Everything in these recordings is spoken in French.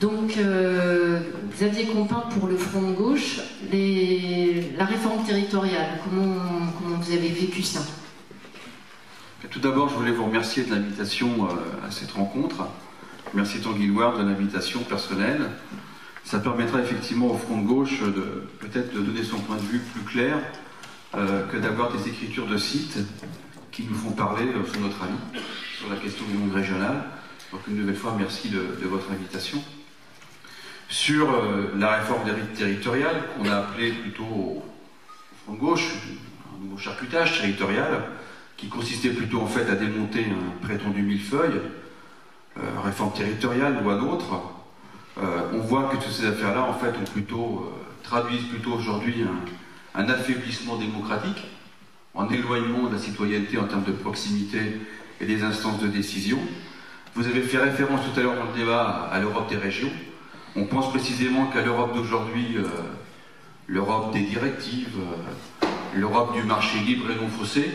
Donc, Xavier Compin, pour le Front de gauche, la réforme territoriale, comment vous avez vécu ça? Tout d'abord, je voulais vous remercier de l'invitation à cette rencontre. Merci Tanguy Loire de l'invitation personnelle. Ça permettra effectivement au Front de gauche peut-être de donner son point de vue plus clair que d'avoir des écritures de sites qui nous font parler sur notre avis sur la question du monde régional. Donc une nouvelle fois, merci de votre invitation. Sur la réforme territoriale, qu'on a appelée plutôt au Front de gauche, un nouveau charcutage territorial, qui consistait plutôt en fait à démonter un prétendu millefeuille, réforme territoriale ou un autre, on voit que toutes ces affaires-là en fait traduisent plutôt aujourd'hui un affaiblissement démocratique, en éloignement de la citoyenneté en termes de proximité et des instances de décision. Vous avez fait référence tout à l'heure dans le débat à l'Europe des régions. On pense précisément qu'à l'Europe d'aujourd'hui, l'Europe des directives, l'Europe du marché libre et non faussé,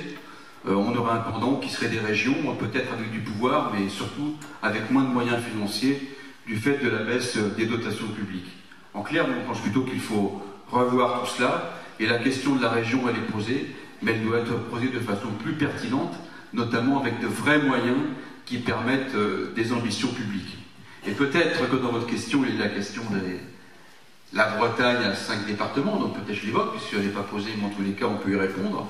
on aurait un pendant qui serait des régions, peut-être avec du pouvoir, mais surtout avec moins de moyens financiers du fait de la baisse des dotations publiques. En clair, on pense plutôt qu'il faut revoir tout cela, et la question de la région, elle est posée, mais elle doit être posée de façon plus pertinente, notamment avec de vrais moyens qui permettent des ambitions publiques. Et peut-être que dans votre question, il y a la question de la Bretagne à 5 départements, donc peut-être je l'évoque, puisqu'elle n'est pas posée, mais en tous les cas, on peut y répondre.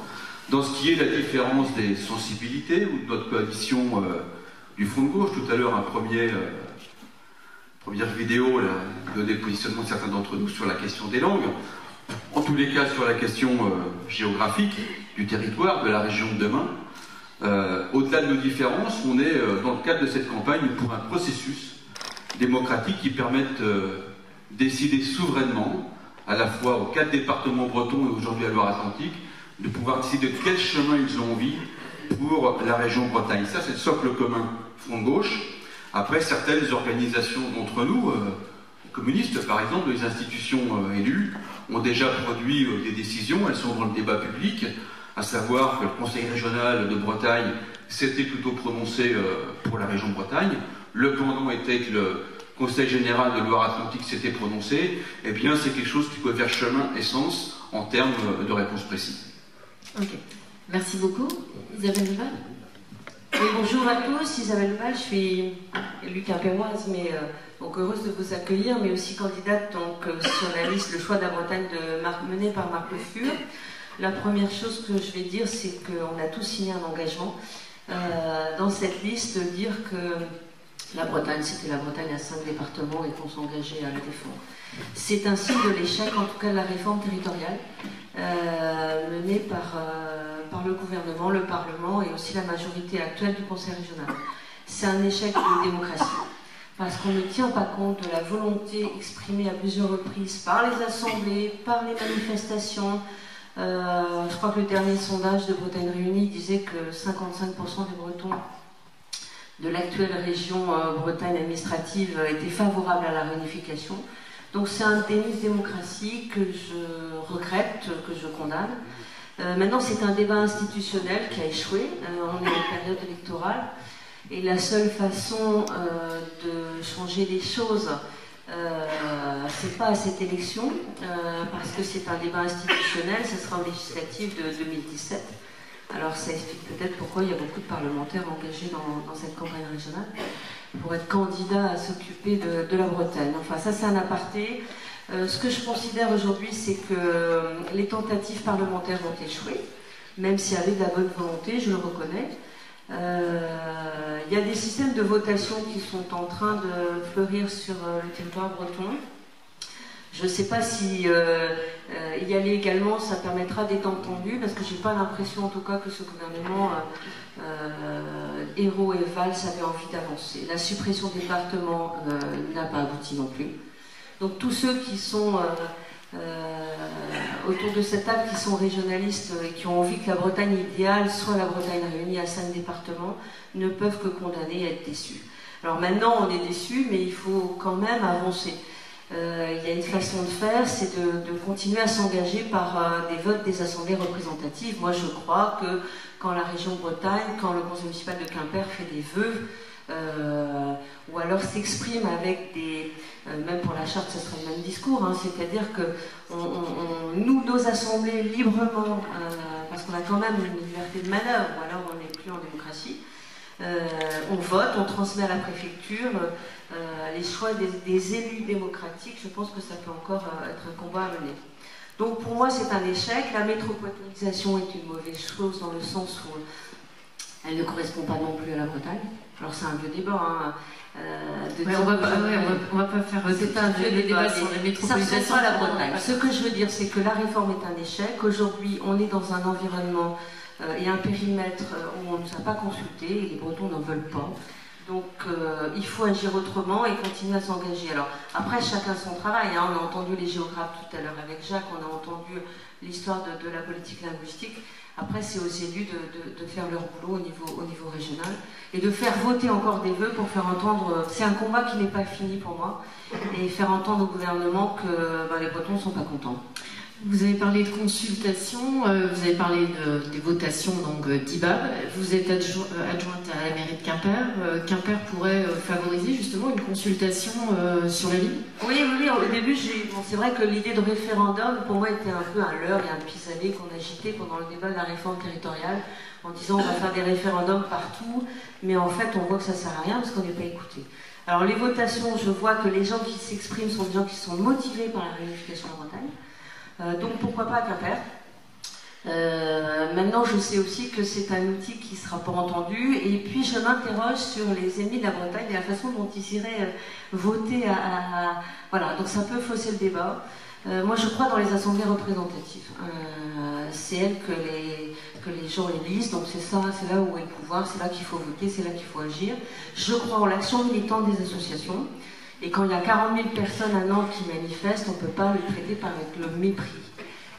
Dans ce qui est la différence des sensibilités ou de notre coalition du Front de gauche, tout à l'heure, première vidéo donnait le positionnement de certains d'entre nous sur la question des langues. En tous les cas, sur la question géographique du territoire, de la région de demain, au-delà de nos différences, on est dans le cadre de cette campagne pour un processus démocratique qui permette de décider souverainement, à la fois aux 4 départements bretons et aujourd'hui à Loire-Atlantique, de pouvoir décider de quel chemin ils ont envie pour la région Bretagne. Ça, c'est le socle commun Front de gauche. Après, certaines organisations d'entre nous, communistes par exemple, les institutions élues, ont déjà produit des décisions, elles sont dans le débat public, à savoir que le Conseil régional de Bretagne s'était plutôt prononcé pour la région Bretagne. Le pendant était que le Conseil général de Loire-Atlantique s'était prononcé. Eh bien, c'est quelque chose qui peut faire chemin et sens en termes de réponse précise. Ok, merci beaucoup. Isabelle Leval. Oui, bonjour à tous, Isabelle Leval, je suis élue quimpéroise, mais donc heureuse de vous accueillir, mais aussi candidate donc, sur la liste Le choix de la Bretagne menée par Marc Le Fur. La première chose que je vais dire, c'est qu'on a tous signé un engagement dans cette liste, de dire que la Bretagne, c'était la Bretagne à 5 départements et qu'on s'engageait à la défendre. C'est un signe de l'échec, en tout cas, de la réforme territoriale menée par le gouvernement, le Parlement et aussi la majorité actuelle du Conseil régional. C'est un échec de démocratie, parce qu'on ne tient pas compte de la volonté exprimée à plusieurs reprises par les assemblées, par les manifestations. Je crois que le dernier sondage de Bretagne Réunie disait que 55% des Bretons de l'actuelle région Bretagne administrative étaient favorables à la réunification. Donc c'est un déni de démocratie que je regrette, que je condamne. Maintenant, c'est un débat institutionnel qui a échoué. On est en période électorale. Et la seule façon de changer les choses, c'est pas à cette élection, parce que c'est un débat institutionnel, ce sera aux législatives de 2017. Alors ça explique peut-être pourquoi il y a beaucoup de parlementaires engagés dans cette campagne régionale pour être candidats à s'occuper de la Bretagne. Enfin ça c'est un aparté. Ce que je considère aujourd'hui, c'est que les tentatives parlementaires ont échoué, même s'il y avait de la bonne volonté, je le reconnais. Il y a des systèmes de votation qui sont en train de fleurir sur le territoire breton. Je ne sais pas si y aller également, ça permettra d'être entendu, parce que je n'ai pas l'impression en tout cas que ce gouvernement, Ayrault et Valls, avait envie d'avancer. La suppression des départements n'a pas abouti non plus. Donc tous ceux qui sont autour de cette table, qui sont régionalistes et qui ont envie que la Bretagne idéale soit la Bretagne réunie à 5 départements, ne peuvent que condamner et être déçus. Alors maintenant on est déçus, mais il faut quand même avancer. Il y a une façon de faire, c'est de continuer à s'engager par des votes des assemblées représentatives. Moi je crois que quand la région Bretagne, quand le conseil municipal de Quimper fait des vœux ou alors s'exprime avec des... même pour la charte, ce serait le même discours, hein, c'est-à-dire que nous, nos assemblées, librement, parce qu'on a quand même une liberté de manœuvre, ou alors on n'est plus en démocratie, on vote, on transmet à la préfecture les choix des élus démocratiques. Je pense que ça peut encore être un combat à mener. Donc pour moi c'est un échec. La métropolisation est une mauvaise chose dans le sens où elle ne correspond pas non plus à la Bretagne. Alors c'est un vieux débat. Hein, on va pas faire un vieux débat sur la métropolisation à la Bretagne. Ce que je veux dire, c'est que la réforme est un échec. Aujourd'hui, on est dans un environnement et un périmètre où on ne nous a pas consulté et les Bretons n'en veulent pas. Donc il faut agir autrement et continuer à s'engager. Alors après, chacun son travail. Hein. On a entendu les géographes tout à l'heure avec Jacques, on a entendu l'histoire de la politique linguistique. Après, c'est aux élus de faire leur boulot au niveau régional et de faire voter encore des vœux pour faire entendre... C'est un combat qui n'est pas fini pour moi, et faire entendre au gouvernement que les Bretons ne sont pas contents. Vous avez parlé de consultation, vous avez parlé des votations d'IBAB. Vous êtes adjointe à la mairie de Quimper. Quimper pourrait favoriser justement une consultation sur la ville? Oui, au début, c'est vrai que l'idée de référendum, pour moi, était un peu un leurre et un pis-aller qu'on agitait pendant le débat de la réforme territoriale, en disant on va faire des référendums partout, mais en fait, on voit que ça ne sert à rien parce qu'on n'est pas écouté. Alors les votations, je vois que les gens qui s'expriment sont des gens qui sont motivés par la réunification en Bretagne. Donc pourquoi pas à Quimper. Maintenant je sais aussi que c'est un outil qui ne sera pas entendu, et puis je m'interroge sur les ennemis de la Bretagne et la façon dont ils iraient voter Voilà, donc ça peut fausser le débat. Moi je crois dans les assemblées représentatives. C'est elles que les gens élisent, donc c'est là où est le pouvoir, c'est là qu'il faut voter, c'est là qu'il faut agir. Je crois en l'action militante des associations. Et quand il y a 40 000 personnes à Nantes qui manifestent, on ne peut pas le traiter avec le mépris.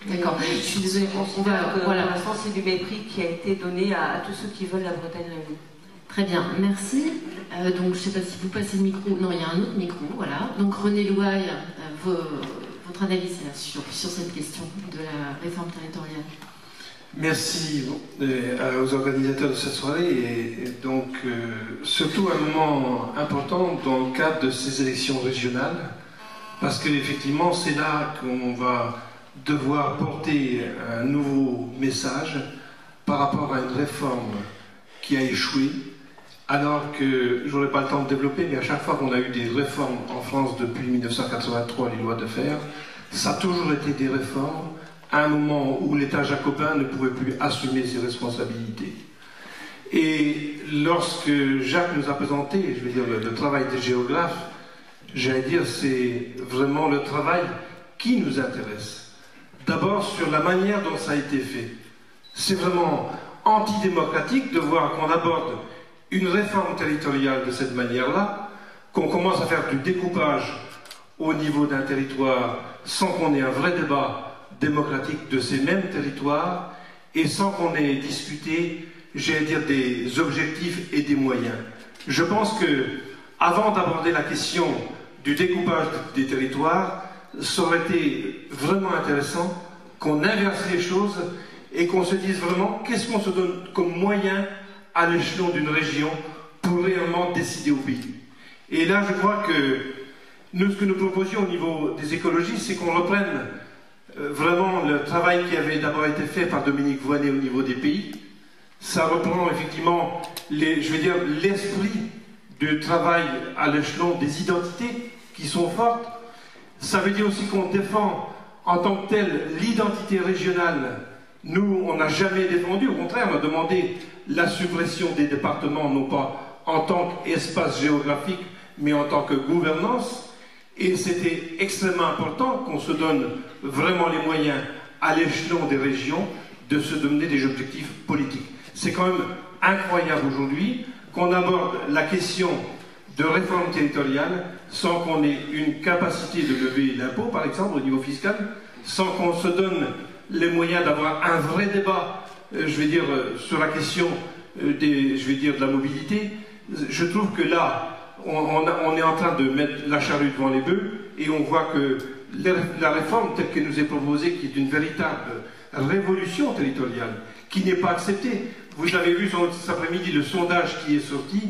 D'accord, je suis désolée, Pour l'instant, c'est du mépris qui a été donné à tous ceux qui veulent la Bretagne réunie. Très bien, merci. Donc, je ne sais pas si vous passez le micro. Non, il y a un autre micro, voilà. Donc, René Louaille, votre analyse sur cette question de la réforme territoriale. Merci aux organisateurs de cette soirée et donc surtout un moment important dans le cadre de ces élections régionales, parce qu'effectivement c'est là qu'on va devoir porter un nouveau message par rapport à une réforme qui a échoué, alors que, je n'aurai pas le temps de développer, mais à chaque fois qu'on a eu des réformes en France depuis 1983, les lois de fer, ça a toujours été des réformes à un moment où l'État jacobin ne pouvait plus assumer ses responsabilités. Et lorsque Jacques nous a présenté, je vais dire, le travail des géographes, j'allais dire, c'est vraiment le travail qui nous intéresse. D'abord sur la manière dont ça a été fait. C'est vraiment antidémocratique de voir qu'on aborde une réforme territoriale de cette manière-là, qu'on commence à faire du découpage au niveau d'un territoire sans qu'on ait un vrai débat démocratique de ces mêmes territoires et sans qu'on ait discuté, j'allais dire, des objectifs et des moyens. Je pense que, avant d'aborder la question du découpage des territoires, ça aurait été vraiment intéressant qu'on inverse les choses et qu'on se dise vraiment qu'est-ce qu'on se donne comme moyen à l'échelon d'une région pour réellement décider au pays. Et là, je crois que nous, ce que nous proposions au niveau des écologistes, c'est qu'on reprenne vraiment le travail qui avait d'abord été fait par Dominique Voynet au niveau des pays. Ça reprend effectivement, l'esprit du travail à l'échelon des identités qui sont fortes. Ça veut dire aussi qu'on défend en tant que tel l'identité régionale. Nous, on n'a jamais défendu, au contraire, on a demandé la suppression des départements, non pas en tant qu'espace géographique, mais en tant que gouvernance. Et c'était extrêmement important qu'on se donne vraiment les moyens à l'échelon des régions de se donner des objectifs politiques. C'est quand même incroyable aujourd'hui qu'on aborde la question de réforme territoriale sans qu'on ait une capacité de lever l'impôt, par exemple, au niveau fiscal, sans qu'on se donne les moyens d'avoir un vrai débat, sur la question de la mobilité. Je trouve que là, on est en train de mettre la charrue devant les bœufs et on voit que la réforme telle qu'elle nous est proposée, qui est une véritable révolution territoriale, qui n'est pas acceptée. Vous avez vu cet après-midi le sondage qui est sorti,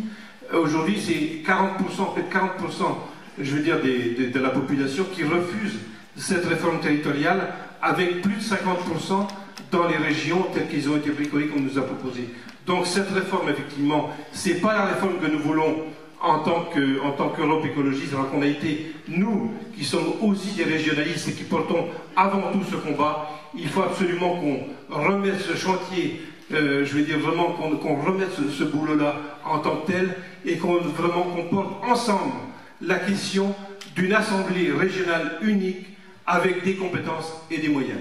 Aujourd'hui, c'est 40%, en fait 40%, je veux dire, de la population qui refuse cette réforme territoriale, avec plus de 50% dans les régions telles qu'elles ont été bricolées qu'on nous a proposées. Donc cette réforme, effectivement, c'est pas la réforme que nous voulons en tant qu'Europe écologiste, alors qu'on a été, nous, qui sommes aussi des régionalistes et qui portons avant tout ce combat. Il faut absolument qu'on remette ce chantier, je veux dire vraiment qu'on remette ce boulot-là en tant que tel, et qu'on porte ensemble la question d'une assemblée régionale unique avec des compétences et des moyens.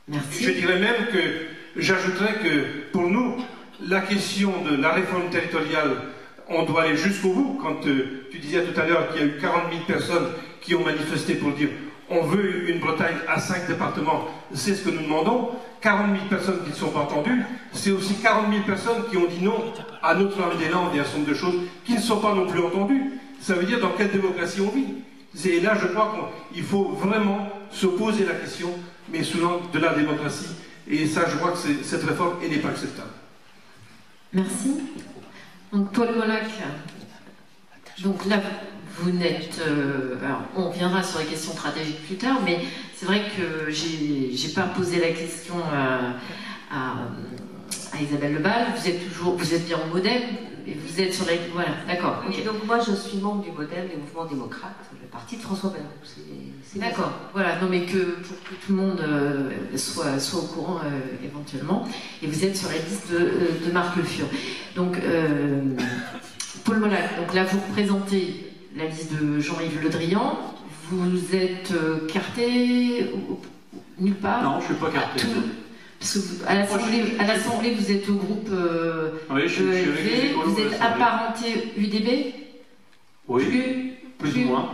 Merci. Je dirais même que, j'ajouterais que pour nous, la question de la réforme territoriale, on doit aller jusqu'au bout. Quand tu disais tout à l'heure qu'il y a eu 40 000 personnes qui ont manifesté pour dire on veut une Bretagne à 5 départements, c'est ce que nous demandons. 40 000 personnes qui ne sont pas entendues, c'est aussi 40 000 personnes qui ont dit non à Notre-Dame-des-Landes et à un certain nombre de choses qui ne sont pas non plus entendues. Ça veut dire dans quelle démocratie on vit. Et là, je crois qu'il faut vraiment se poser la question, mais sous l'angle de la démocratie. Et ça, je crois que cette réforme, elle n'est pas acceptable. Merci. Donc, Paul Molac, donc là, vous n'êtes... alors, on reviendra sur les questions stratégiques plus tard, mais c'est vrai que j'ai pas posé la question à Isabelle Lebal. Vous êtes bien au MoDem, et vous êtes sur la... Voilà, d'accord. Oui, Okay. donc moi, je suis membre du MoDem, du Mouvement démocrate, le parti de François Bayrou. D'accord, voilà, non mais pour que tout le monde soit au courant éventuellement. Et vous êtes sur la liste de Marc Le Fur. Donc, Paul Molac, donc là vous représentez la liste de Jean-Yves Le Drian. Vous êtes carté nulle part? Non, je ne suis pas carté. Parce que à l'Assemblée, vous êtes au groupe oui, je suis ELV, vous êtes apparenté UDB? Oui. Plus ou moins.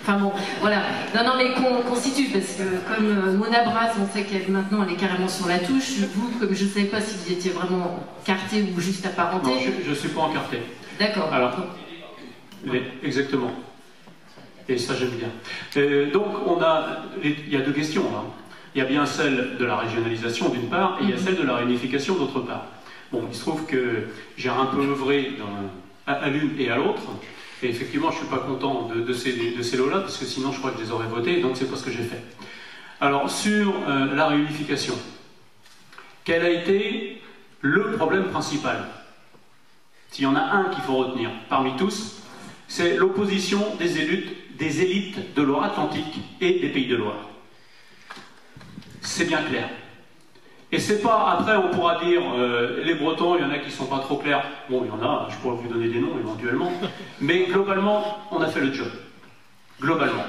Enfin bon, voilà. Non, mais qu'on situe, parce que comme Mona Brass, on sait qu'elle maintenant elle est carrément sur la touche. Vous, comme je ne savais pas si vous étiez vraiment carté ou juste apparenté. Non, je ne suis pas encarté. D'accord. Alors, exactement. Et ça, j'aime bien. Donc, il y a deux questions. Hein. Il y a bien celle de la régionalisation d'une part, et il y a celle de la réunification d'autre part. Bon, il se trouve que j'ai un peu œuvré à l'une et à l'autre. Et effectivement, je ne suis pas content de ces lots-là, parce que sinon, je crois que je les aurais votés, donc c'est pas ce que j'ai fait. Alors, sur la réunification, quel a été le problème principal? S'il y en a un qu'il faut retenir parmi tous, c'est l'opposition des élites de Loire-Atlantique et des Pays de Loire. C'est bien clair. Et c'est pas, après on pourra dire, les Bretons, il y en a qui sont pas trop clairs. Bon, il y en a, je pourrais vous donner des noms éventuellement. Mais globalement, on a fait le job. Globalement.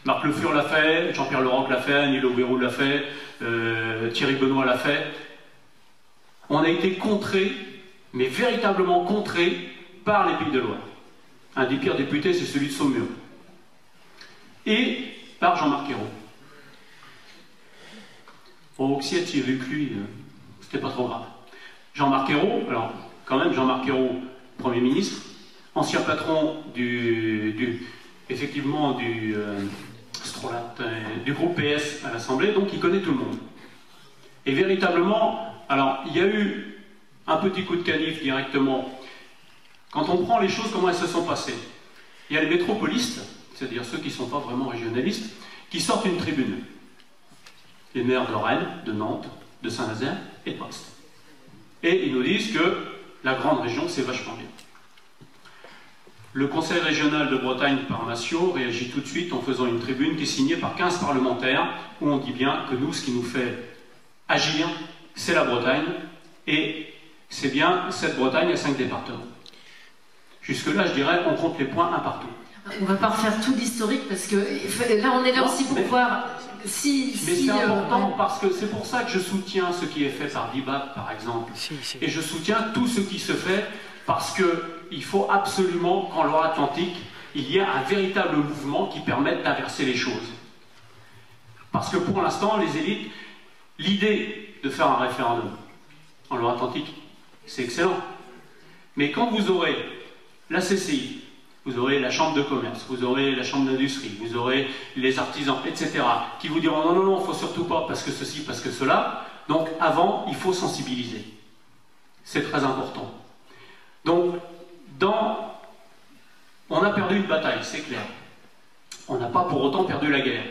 Marc Le Fur l'a fait, Jean-Pierre Laurent l'a fait, Annie Logérou l'a fait, Thierry Benoît l'a fait. On a été contrés, mais véritablement contrés, par les Pays de Loire. Un des pires députés, c'est celui de Saumur. Et par Jean-Marc Ayrault. Au Oxiet, il y avait que lui, c'était pas trop grave. Jean-Marc Ayrault, alors quand même Jean-Marc Ayrault, Premier ministre, ancien patron effectivement du groupe PS à l'Assemblée, donc il connaît tout le monde. Et véritablement, alors il y a eu un petit coup de canif directement. Quand on prend les choses, comment elles se sont passées? Il y a les métropolistes, c'est-à-dire ceux qui ne sont pas vraiment régionalistes, qui sortent une tribune. Les maires de Rennes, de Nantes, de Saint-Nazaire et de Brest. Et ils nous disent que la grande région, c'est vachement bien. Le Conseil régional de Bretagne par Massiot réagit tout de suite en faisant une tribune qui est signée par 15 parlementaires, où on dit bien que nous, ce qui nous fait agir, c'est la Bretagne, et c'est bien cette Bretagne à 5 départements. Jusque-là, je dirais, on compte les points un partout. On ne va pas refaire tout l'historique, parce que là, on est là aussi pour voir... Mais c'est important parce que c'est pour ça que je soutiens ce qui est fait par DIBAB, par exemple. Et je soutiens tout ce qui se fait parce qu'il faut absolument qu'en Loire-Atlantique, il y ait un véritable mouvement qui permette d'inverser les choses. Parce que pour l'instant, les élites, l'idée de faire un référendum en Loire-Atlantique, c'est excellent. Mais quand vous aurez la CCI, vous aurez la chambre de commerce, vous aurez la chambre d'industrie, vous aurez les artisans, etc., qui vous diront non, non, non, il ne faut surtout pas parce que ceci, parce que cela. Donc avant, il faut sensibiliser. C'est très important. Donc, On a perdu une bataille, c'est clair. On n'a pas pour autant perdu la guerre.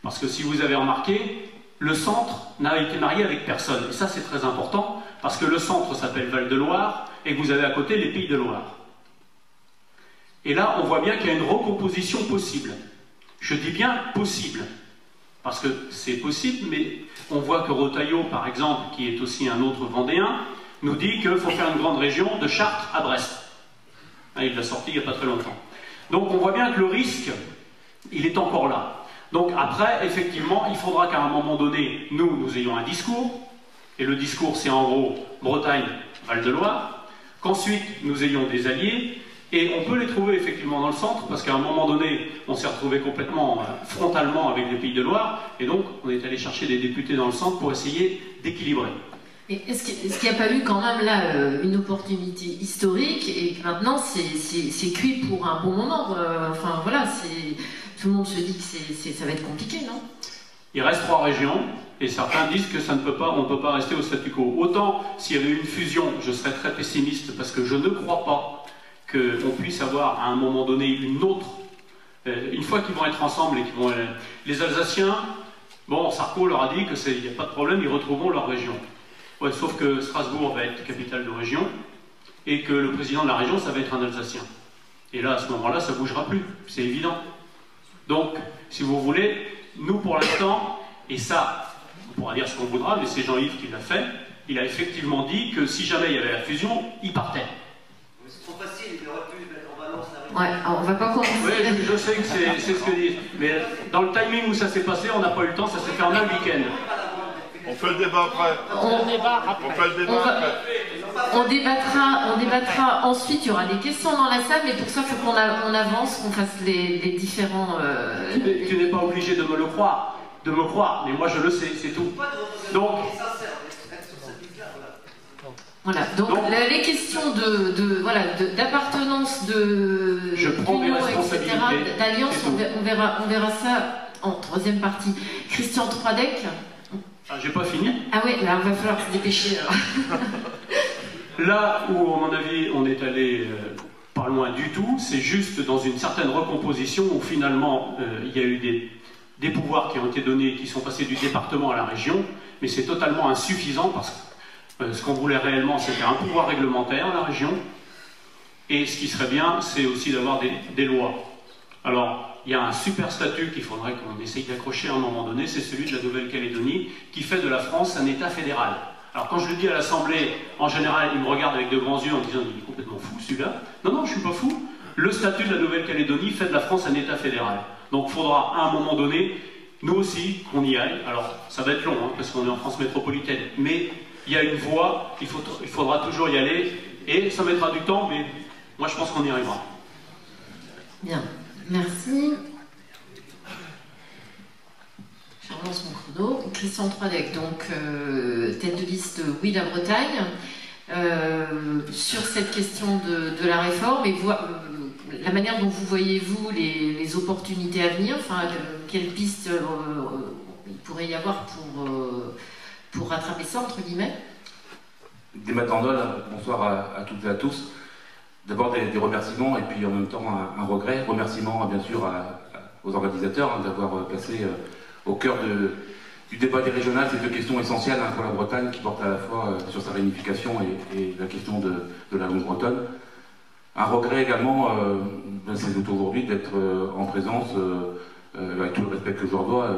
Parce que si vous avez remarqué, le centre n'a été marié avec personne. Et ça, c'est très important, parce que le centre s'appelle Val-de-Loire, et que vous avez à côté les Pays de Loire. Et là, on voit bien qu'il y a une recomposition possible. Je dis bien possible, parce que c'est possible, mais on voit que Retailleau, par exemple, qui est aussi un autre Vendéen, nous dit qu'il faut faire une grande région de Chartres à Brest. Il l'a sorti il n'y a pas très longtemps. Donc on voit bien que le risque, il est encore là. Donc après, effectivement, il faudra qu'à un moment donné, nous ayons un discours, et le discours c'est en gros Bretagne, Val-de-Loire, qu'ensuite nous ayons des alliés, et on peut les trouver effectivement dans le centre, parce qu'à un moment donné, on s'est retrouvé complètement frontalement avec les Pays de Loire, et donc on est allé chercher des députés dans le centre pour essayer d'équilibrer. Est-ce qu'il n'y a pas eu quand même là une opportunité historique et que maintenant c'est cuit pour un bon moment enfin voilà, tout le monde se dit que ça va être compliqué, non? Il reste 3 régions et certains disent que on ne peut pas rester au statu quo. Autant s'il y avait eu une fusion, je serais très pessimiste parce que je ne crois pas qu'on puisse avoir à un moment donné une autre. Une fois qu'ils vont être ensemble et qu'ils vont les Alsaciens, bon, Sarko leur a dit qu'il n'y a pas de problème, ils retrouveront leur région. Ouais, sauf que Strasbourg va être capitale de région et que le président de la région, ça va être un Alsacien. Et là, à ce moment-là, ça ne bougera plus, c'est évident. Donc, si vous voulez, nous pour l'instant, et ça, on pourra dire ce qu'on voudra, mais c'est Jean-Yves qui l'a fait, il a effectivement dit que si jamais il y avait la fusion, il partait. C'est trop facile, il aurait pu mettre en balance la région. Ouais, alors on va pas commencer. Oui, je sais que c'est ce que disent, mais dans le timing où ça s'est passé, on n'a pas eu le temps, ça s'est fait en un week-end. On fait le débat après. On fait le débat après. On débattra ensuite, il y aura des questions dans la salle, mais pour ça, il faut qu'on avance, qu'on fasse les différents... Tu n'es pas obligé de me le croire, mais moi je le sais, c'est tout. Donc, voilà, donc les questions d'appartenance, je prends mes responsabilités, etc., d'alliance, on verra ça en troisième partie. Christian Troidec. Ah, j'ai pas fini. Ah ouais, là, il va falloir se dépêcher. Là où, à mon avis, on est allé pas loin du tout, c'est juste dans une certaine recomposition où finalement, il y a eu des pouvoirs qui ont été donnés, qui sont passés du département à la région, mais c'est totalement insuffisant parce que ce qu'on voulait réellement, c'était un pouvoir réglementaire, la région, et ce qui serait bien, c'est aussi d'avoir des lois. Alors, il y a un super statut qu'il faudrait qu'on essaye d'accrocher à un moment donné, c'est celui de la Nouvelle-Calédonie, qui fait de la France un État fédéral. Alors quand je le dis à l'Assemblée, en général, ils me regardent avec de grands yeux en disant « il est complètement fou celui-là ». Non, non, je ne suis pas fou. Le statut de la Nouvelle-Calédonie fait de la France un État fédéral. Donc il faudra à un moment donné, nous aussi, qu'on y aille. Alors ça va être long, hein, parce qu'on est en France métropolitaine, mais il y a une voie, il faudra toujours y aller, et ça mettra du temps, mais moi je pense qu'on y arrivera. Bien. Merci. Je relance mon chrono. Christian Troidec, donc tête de liste Oui la Bretagne. Sur cette question de la réforme et la manière dont vous voyez-vous les opportunités à venir, enfin, quelles pistes il pourrait y avoir pour rattraper ça, entre guillemets? Des matandolles, bonsoir à toutes et à tous. D'abord des remerciements et puis en même temps un regret. Remerciements bien sûr aux organisateurs d'avoir placé au cœur du débat des régionales ces deux questions essentielles pour la Bretagne qui portent à la fois sur sa réunification et la question de la langue bretonne. Un regret également, c'est aujourd'hui d'être en présence, avec tout le respect que je leur dois,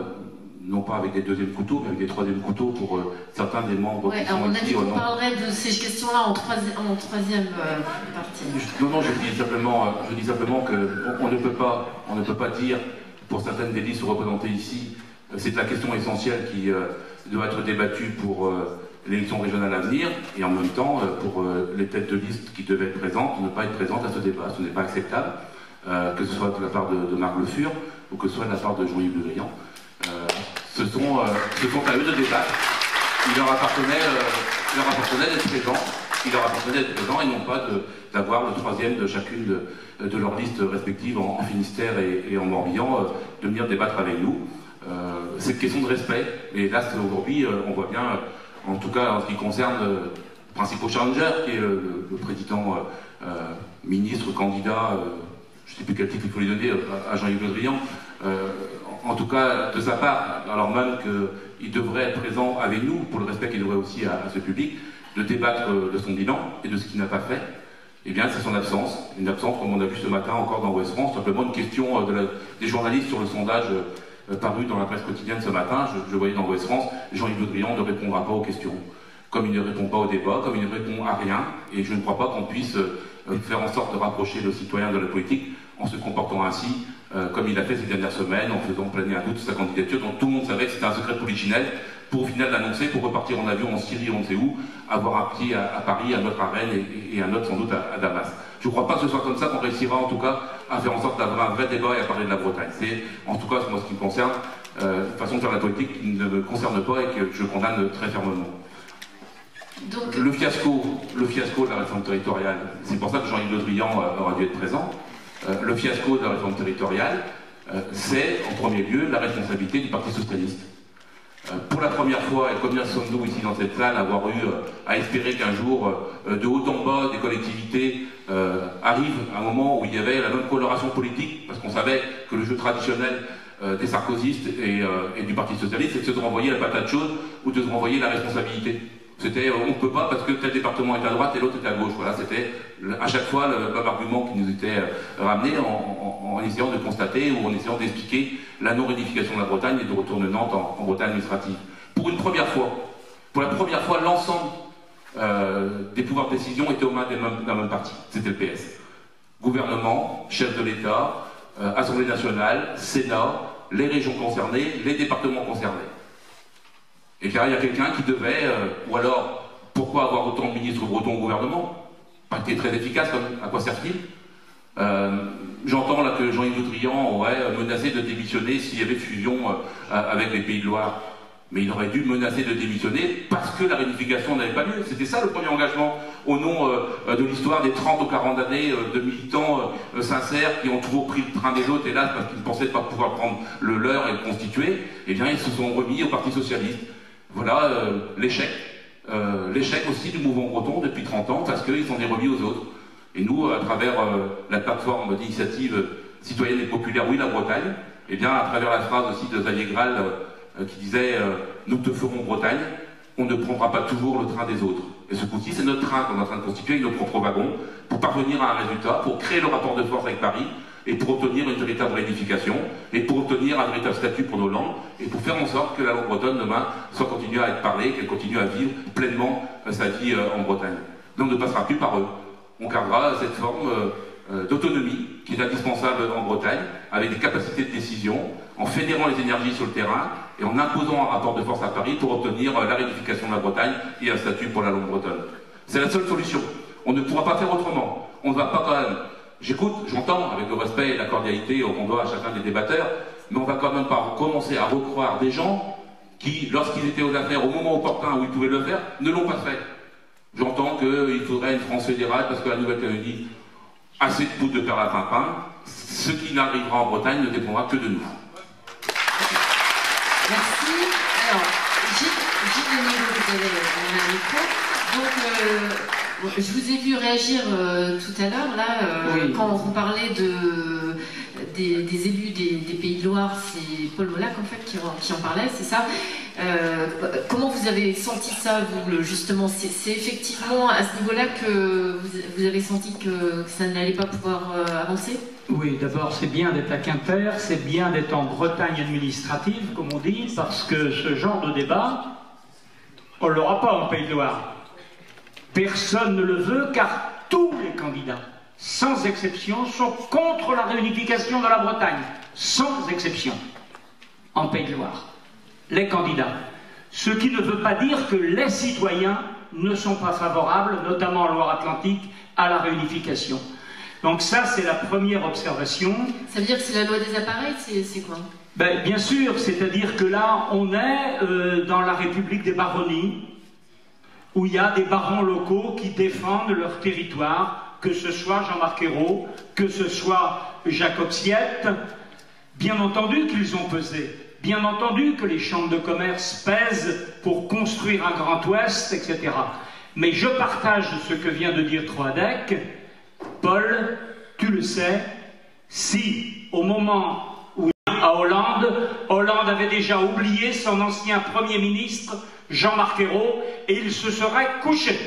non pas avec des deuxièmes couteaux, mais avec des troisièmes couteaux pour certains des membres qui sont on a ici. dit qu'on parlerait de ces questions-là en troisième partie. Non, je dis simplement qu'on ne peut pas dire, pour certaines des listes représentées ici, c'est la question essentielle qui doit être débattue pour l'élection régionale à venir, et en même temps, pour les têtes de liste qui devaient être présentes, ne pas être présentes à ce débat. Ce n'est pas acceptable, que ce soit de la part de Marc Le Fur, ou que ce soit de la part de Jean-Yves Le Drian. Ce sont à eux de débattre. Il leur appartenait d'être présents, et non pas d'avoir le troisième de chacune de leurs listes respectives en Finistère et en Morbihan de venir débattre avec nous. C'est une question de respect, et là aujourd'hui on voit bien, en tout cas en ce qui concerne le principal challenger qui est le président ministre, candidat, je ne sais plus quel titre il faut lui donner, à Jean-Yves Le Drian, en tout cas de sa part, alors même qu'il devrait être présent avec nous, pour le respect qu'il devrait aussi à ce public, de débattre de son bilan et de ce qu'il n'a pas fait. Eh bien, c'est son absence. Une absence, comme on a vu ce matin encore dans Ouest France, simplement une question des journalistes sur le sondage paru dans la presse quotidienne ce matin. Je voyais dans Ouest France, Jean-Yves Le Drian ne répondra pas aux questions. Comme il ne répond pas au débat, comme il ne répond à rien, et je ne crois pas qu'on puisse faire en sorte de rapprocher le citoyen de la politique en se comportant ainsi, comme il a fait ces dernières semaines, en faisant planer un doute sur sa candidature, dont tout le monde savait que c'était un secret de polichinelle, pour au final l'annoncer, pour repartir en avion en Syrie, on ne sait où, avoir un pied à Paris, un autre à Rennes et un autre sans doute à Damas. Je ne crois pas que ce soit comme ça qu'on réussira en tout cas à faire en sorte d'avoir un vrai débat et à parler de la Bretagne. C'est en tout cas, moi, ce qui me concerne, une façon de faire la politique qui ne me concerne pas et que je condamne très fermement. Donc... Le fiasco de la réforme territoriale, c'est pour ça que Jean-Yves Le Drian aura dû être présent. Le fiasco de la réforme territoriale, c'est en premier lieu la responsabilité du Parti socialiste. Pour la première fois, et combien sommes-nous ici dans cette salle, avoir eu à espérer qu'un jour, de haut en bas des collectivités, arrive un moment où il y avait la même coloration politique, parce qu'on savait que le jeu traditionnel des sarkozystes et du Parti socialiste, c'est de se renvoyer la patate chaude ou de se renvoyer la responsabilité. C'était on ne peut pas parce que tel département est à droite et l'autre est à gauche. Voilà, c'était à chaque fois le même argument qui nous était ramené en essayant de constater ou en essayant d'expliquer la non-réunification de la Bretagne et de retourner Nantes en Bretagne administrative. Pour la première fois, l'ensemble des pouvoirs de décision étaient aux mains d'un même parti. C'était le PS. Gouvernement, chef de l'État, Assemblée nationale, Sénat, les régions concernées, les départements concernés. Et car il y a quelqu'un qui devait, ou alors, pourquoi avoir autant de ministres bretons au gouvernement? Pas été très efficace, à quoi sert-il? J'entends là que Jean-Yves Le Drian aurait menacé de démissionner s'il y avait fusion avec les Pays de Loire. Mais il aurait dû menacer de démissionner parce que la réunification n'avait pas lieu. C'était ça le premier engagement au nom de l'histoire des 30 ou 40 années de militants sincères qui ont toujours pris le train des autres, hélas, parce qu'ils ne pensaient pas pouvoir prendre le leur et le constituer. Eh bien, ils se sont remis au Parti socialiste. Voilà l'échec. L'échec aussi du mouvement breton depuis 30 ans parce qu'il s'en est remis aux autres. Et nous, à travers la plateforme d'initiative citoyenne et populaire Oui la Bretagne, et bien à travers la phrase aussi de Xavier Graal qui disait nous te ferons Bretagne, on ne prendra pas toujours le train des autres. Et ce coup-ci, c'est notre train qu'on est en train de constituer avec nos propres wagons pour parvenir à un résultat, pour créer le rapport de force avec Paris et pour obtenir une véritable réunification et pour obtenir un véritable statut pour nos langues et pour faire en sorte que la langue bretonne demain soit continuée à être parlée, qu'elle continue à vivre pleinement sa vie en Bretagne. Donc on ne passera plus par eux. On gardera cette forme d'autonomie qui est indispensable en Bretagne, avec des capacités de décision, en fédérant les énergies sur le terrain et en imposant un rapport de force à Paris pour obtenir la réunification de la Bretagne et un statut pour la langue bretonne. C'est la seule solution. On ne pourra pas faire autrement. On ne va pas quand même... J'écoute, j'entends, avec le respect et la cordialité qu'on doit à chacun des débatteurs, mais on ne va quand même pas commencer à recroire des gens qui, lorsqu'ils étaient aux affaires, au moment opportun où ils pouvaient le faire, ne l'ont pas fait. J'entends qu'il faudrait une France fédérale parce que la Nouvelle-Calédonie a assez de poudre de perlimpinpin. Ce qui n'arrivera en Bretagne ne dépendra que de nous. Merci. Alors, Gilles Denis, vous avez un micro. Donc, je vous ai vu réagir tout à l'heure, là, oui. Quand on parlait des élus des Pays de Loire, c'est Paul Molac en fait qui en parlait, c'est ça. Comment vous avez senti ça, vous, justement? C'est effectivement à ce niveau-là que vous avez senti que ça n'allait pas pouvoir avancer? Oui, d'abord c'est bien d'être à Quimper, c'est bien d'être en Bretagne administrative, comme on dit, parce que ce genre de débat, on ne l'aura pas en Pays de Loire. Personne ne le veut, car tous les candidats, sans exception, sont contre la réunification de la Bretagne, sans exception, en Pays de Loire. Les candidats. Ce qui ne veut pas dire que les citoyens ne sont pas favorables, notamment en Loire-Atlantique, à la réunification. Donc ça, c'est la première observation. Ça veut dire que c'est la loi des appareils, c'est quoi? Ben, bien sûr, c'est-à-dire que là, on est dans la République des baronnies, où il y a des barons locaux qui défendent leur territoire, que ce soit Jean-Marc Ayrault, que ce soit Jacob Siette. Bien entendu qu'ils ont pesé, bien entendu que les chambres de commerce pèsent pour construire un Grand Ouest, etc. Mais je partage ce que vient de dire Troadec. Paul, tu le sais, si au moment où à Hollande avait déjà oublié son ancien Premier ministre, Jean-Marc Ayrault, et il se serait couché.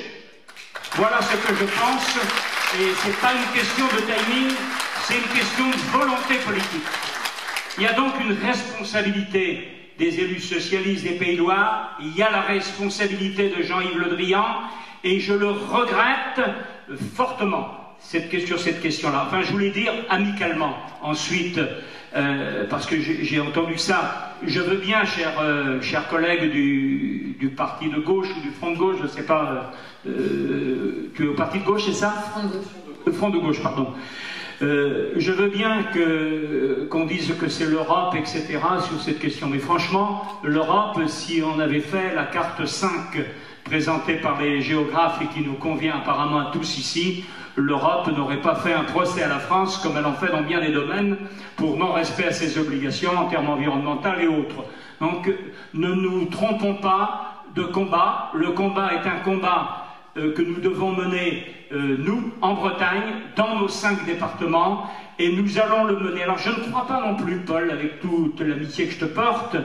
Voilà ce que je pense, et ce n'est pas une question de timing, c'est une question de volonté politique. Il y a donc une responsabilité des élus socialistes des Pays de Loire, il y a la responsabilité de Jean-Yves Le Drian, et je le regrette fortement cette question-là. Enfin, je voulais dire amicalement. Ensuite, parce que j'ai entendu ça, je veux bien, chers collègues du parti de gauche ou du front de gauche, je ne sais pas, tu es au parti de gauche, c'est ça? Front de gauche. Le front de gauche, pardon. Je veux bien qu'on dise que c'est l'Europe, etc., sur cette question. Mais franchement, l'Europe, si on avait fait la carte 5 présentée par les géographes et qui nous convient apparemment à tous ici, l'Europe n'aurait pas fait un procès à la France comme elle en fait dans bien des domaines pour non-respect à ses obligations en termes environnementaux et autres. Donc, ne nous trompons pas de combat. Le combat est un combat que nous devons mener, nous, en Bretagne, dans nos 5 départements, et nous allons le mener. Alors je ne crois pas non plus, Paul, avec toute l'amitié que je te porte,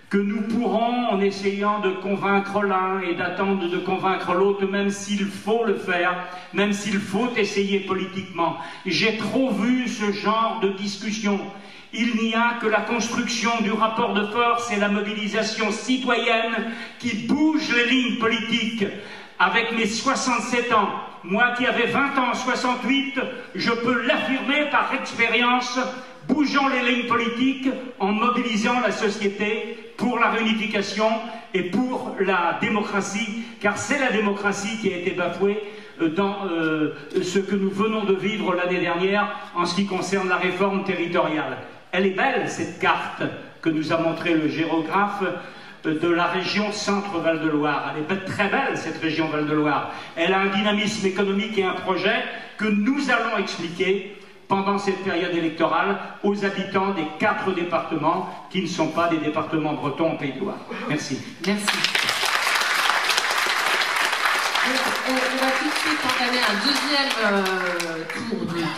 que nous pourrons, en essayant de convaincre l'un et d'attendre de convaincre l'autre, même s'il faut le faire, même s'il faut essayer politiquement. J'ai trop vu ce genre de discussion. Il n'y a que la construction du rapport de force et la mobilisation citoyenne qui bouge les lignes politiques. Avec mes 67 ans, moi qui avais 20 ans en 68, je peux l'affirmer par expérience, bougeons les lignes politiques en mobilisant la société pour la réunification et pour la démocratie, car c'est la démocratie qui a été bafouée dans ce que nous venons de vivre l'année dernière en ce qui concerne la réforme territoriale. Elle est belle, cette carte que nous a montrée le géographe de la région Centre-Val de Loire. Elle est très belle, cette région Val de Loire. Elle a un dynamisme économique et un projet que nous allons expliquer pendant cette période électorale aux habitants des 4 départements qui ne sont pas des départements bretons en Pays de Loire. Merci. Merci. On va tout de suite entamer un deuxième tour de